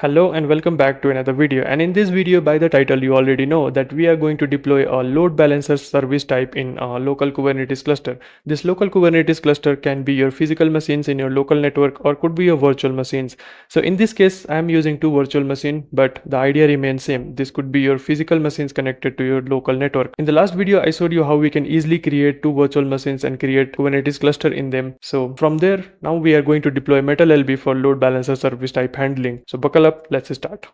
Hello and welcome back to another video, and in this video by the title you already know that we are going to deploy a load balancer service type in a local Kubernetes cluster. This local Kubernetes cluster can be your physical machines in your local network or could be your virtual machines. So in this case I am using two virtual machines, but the idea remains same. This could be your physical machines connected to your local network. In the last video I showed you how we can easily create two virtual machines and create Kubernetes cluster in them. So from there now we are going to deploy metalLB for load balancer service type handling. So buckle up, let's start.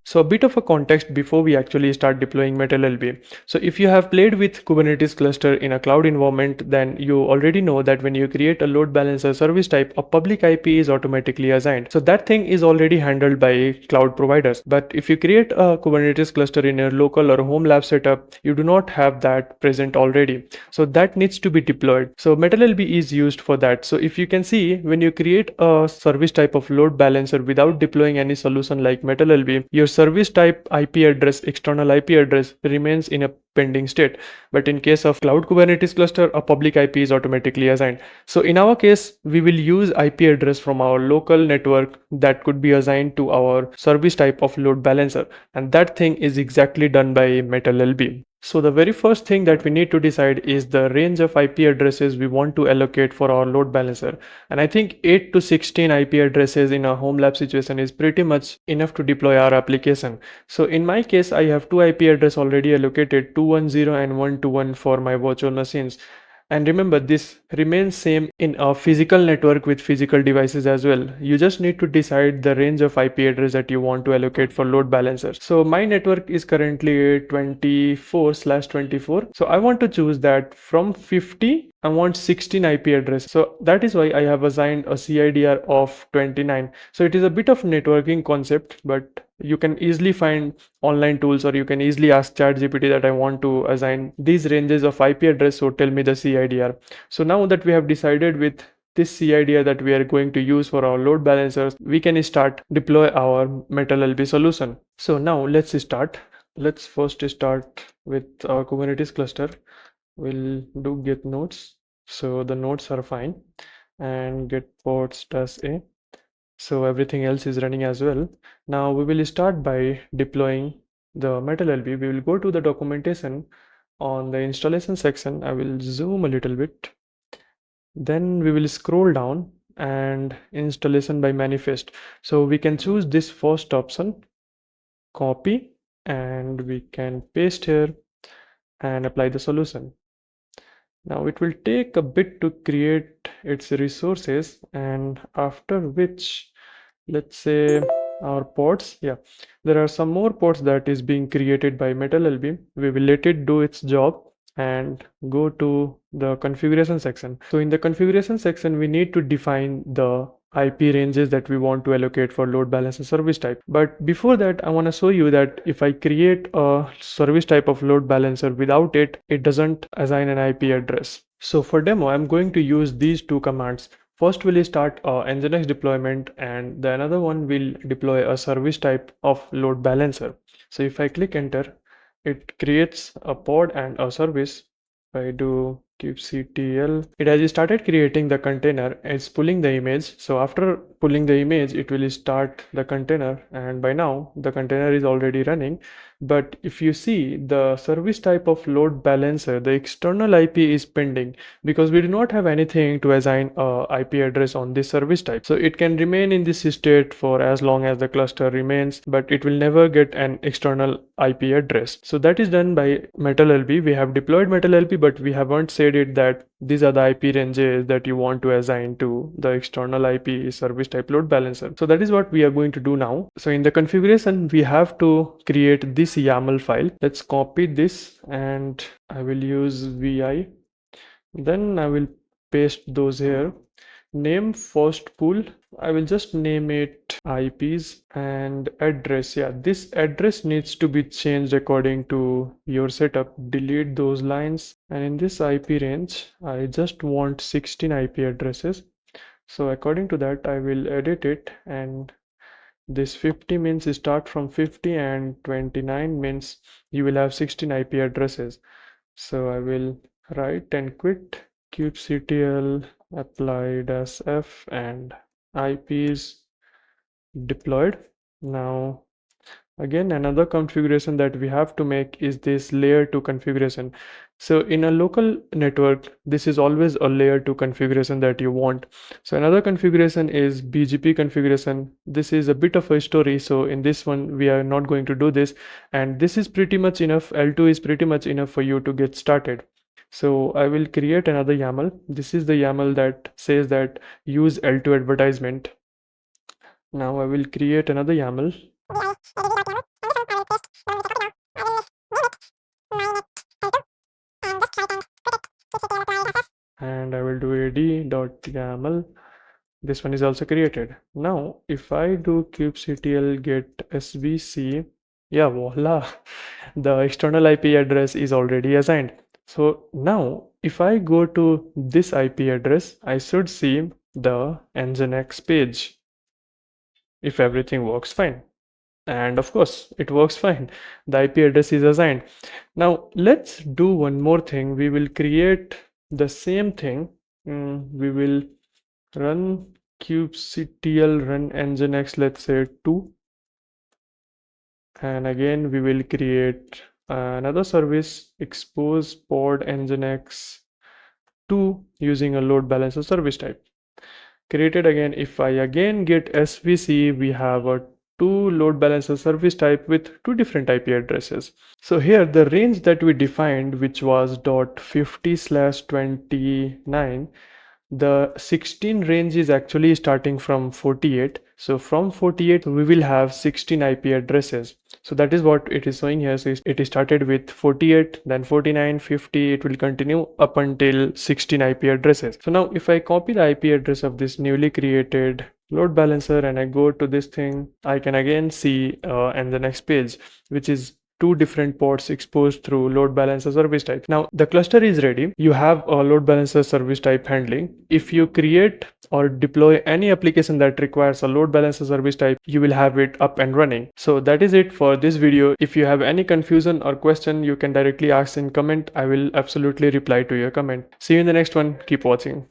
So a bit of a context before we actually start deploying metalLB. So if you have played with Kubernetes cluster in a cloud environment, then you already know that when you create a load balancer service type, a public IP is automatically assigned. So that thing is already handled by cloud providers. But if you create a Kubernetes cluster in your local or home lab setup, you do not have that present already. So that needs to be deployed. So metalLB is used for that. So if you can see, when you create a service type of load balancer without deploying any solution like metalLB, your service type IP address, external IP address remains in a pending state. But in case of cloud Kubernetes cluster, a public IP is automatically assigned. So in our case, we will use IP address from our local network that could be assigned to our service type of load balancer. And that thing is exactly done by metalLB. So the very first thing that we need to decide is the range of IP addresses we want to allocate for our load balancer. And I think 8 to 16 IP addresses in a home lab situation is pretty much enough to deploy our application. So in my case, I have two IP address already allocated, 210 and 121 for my virtual machines. And remember, this remains same in a physical network with physical devices as well. You just need to decide the range of IP address that you want to allocate for load balancers. So my network is currently 24/24. So I want to choose that from 50 I want 16 IP address. So that is why I have assigned a CIDR of 29. So it is a bit of networking concept, but you can easily find online tools, or you can easily ask ChatGPT that I want to assign these ranges of IP address, so tell me the CIDR. So now that we have decided with this CIDR that we are going to use for our load balancers, we can start deploy our metalLB solution. So now let's start. Let's first start with our Kubernetes cluster. We'll do get nodes. So the nodes are fine, and get ports does a. So everything else is running as well. Now we will start by deploying the metalLB. We will go to the documentation. On the installation section, I will zoom a little bit. Then we will scroll down and installation by manifest. So we can choose this first option, copy, and we can paste here and apply the solution. Now it will take a bit to create its resources, and after which, let's say our ports, yeah, there are some more ports that is being created by metalLB. We will let it do its job and go to the configuration section. So in the configuration section, we need to define the IP ranges that we want to allocate for load balancer service type. But before that, I want to show you that if I create a service type of load balancer without it, it doesn't assign an IP address. So for demo, I'm going to use these two commands. First we'll start a nginx deployment, and the another one will deploy a service type of load balancer. So if I click enter, it creates a pod and a service. If I do kubectl, it has started creating the container. It's pulling the image. So after pulling the image, it will start the container, and by now the container is already running. But if you see the service type of load balancer, the external IP is pending because we do not have anything to assign a IP address on this service type. So it can remain in this state for as long as the cluster remains, but it will never get an external IP address. So that is done by metalLB. We have deployed metalLB, but we haven't said it that these are the IP ranges that you want to assign to the external IP service type load balancer. So that is what we are going to do now. So in the configuration, we have to create this YAML file. Let's copy this, and I will use vi. Then I will paste those here. Name first pool, I will just name it IPs, and address, yeah, this address needs to be changed according to your setup. Delete those lines, and in this IP range I just want 16 IP addresses. So according to that I will edit it, and this 50 means start from 50, and 29 means you will have 16 IP addresses. So I will write and quit kubectl apply -f, and IPs deployed. Now again, another configuration that we have to make is this layer 2 configuration. So in a local network, this is always a layer 2 configuration that you want. So another configuration is BGP configuration. This is a bit of a story. So in this one, we are not going to do this. And this is pretty much enough. L2 is pretty much enough for you to get started. So I will create another YAML. This is the YAML that says that use L2 advertisement. Now I will create another YAML. And I will do ad.yaml. This one is also created. Now, if I do kubectl get svc, yeah, voila, the external IP address is already assigned. So now, if I go to this IP address, I should see the nginx page if everything works fine. And of course, it works fine. The IP address is assigned. Now, let's do one more thing. We will create the same thing. We will run kubectl run nginx, let's say 2. And again, we will create another service, expose pod nginx 2 using a load balancer service type. Created again. If I again get svc, we have a two load balancer service type with two different IP addresses. So here the range that we defined, which was .50/29, the 16 range is actually starting from 48. So from 48 we will have 16 IP addresses. So that is what it is showing here. So it is started with 48, then 49, 50. It will continue up until 16 IP addresses. So now if I copy the IP address of this newly created load balancer and I go to this thing, I can again see and the next page, which is two different ports exposed through load balancer service type. Now the cluster is ready. You have a load balancer service type handling. If you create or deploy any application that requires a load balancer service type, you will have it up and running. So that is it for this video. If you have any confusion or question, you can directly ask in comment. I will absolutely reply to your comment. See you in the next one. Keep watching.